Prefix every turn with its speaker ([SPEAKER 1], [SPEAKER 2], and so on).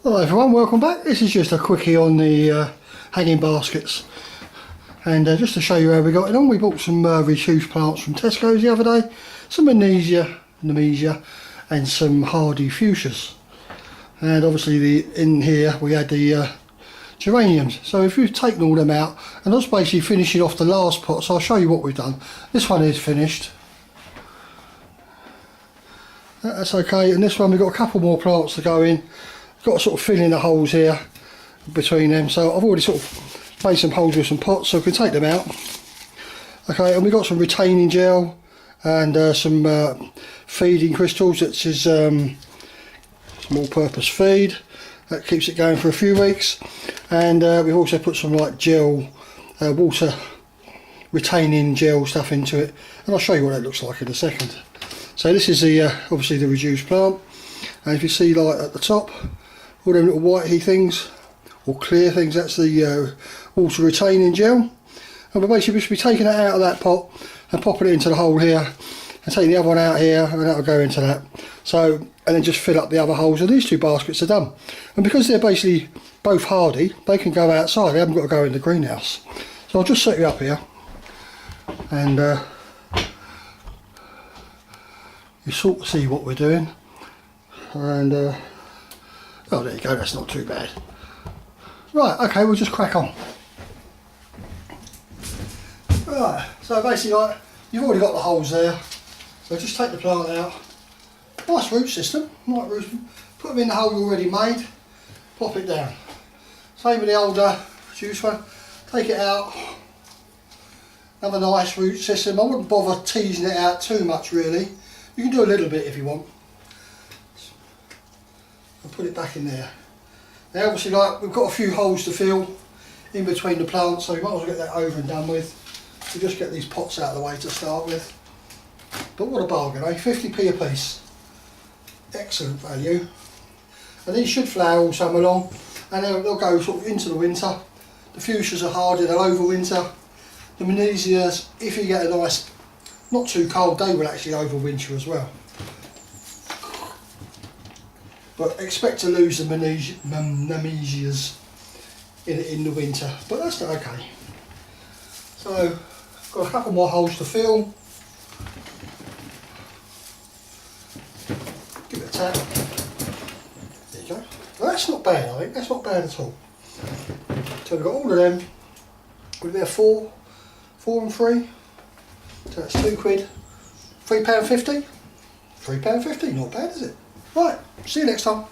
[SPEAKER 1] Hello everyone, welcome back. This is just a quickie on the hanging baskets, and just to show you how we got it on, we bought some reduced plants from Tesco's the other day, some Nemesia and some hardy fuchsias, and obviously in here we had the geraniums. So if you've taken all them out, and that's basically finishing off the last pot, so I'll show you what we've done. This one is finished, that's okay, and this one we've got a couple more plants to go in. Got to sort of fill in the holes here between them, so I've already sort of made some holes with some pots so we can take them out. Okay, and we've got some retaining gel and some feeding crystals, which is some all-purpose feed that keeps it going for a few weeks, and we've also put some like gel, water retaining gel stuff into it, and I'll show you what that looks like in a second. So this is the obviously the reduced plant, and if you see like at the top, all them little whitey things, or clear things, that's the water retaining gel. And we're basically just be taking it out of that pot and popping it into the hole here, and taking the other one out here, and that will go into that. So, and then just fill up the other holes, and these two baskets are done. And because they're basically both hardy, they can go outside, they haven't got to go in the greenhouse. So I'll just set you up here, and you sort of see what we're doing. And oh, there you go, that's not too bad. Right, okay, we'll just crack on. Right, so basically like, you've already got the holes there, so just take the plant out. Nice root system, put them in the hole already made, pop it down. Same with the older juice one, take it out. Another nice root system. I wouldn't bother teasing it out too much really. You can do a little bit if you want. And put it back in there. Now obviously like we've got a few holes to fill in between the plants, so we might as well get that over and done with. We'll just get these pots out of the way to start with. But what a bargain, eh? 50p a piece. Excellent value. And these should flower all summer long, and they'll go sort of into the winter. The fuchsias are hardy, they'll overwinter. The Menesias, if you get a nice, not too cold, they will actually overwinter as well. But expect to lose the Nemesias in the winter, but that's okay. So, got a couple more holes to fill. Give it a tap. There you go. Well, that's not bad, I think. That's not bad at all. So we've got all of them. We've got four and three. So that's £2. £3.50. £3.50, not bad, is it? Right, see you next time.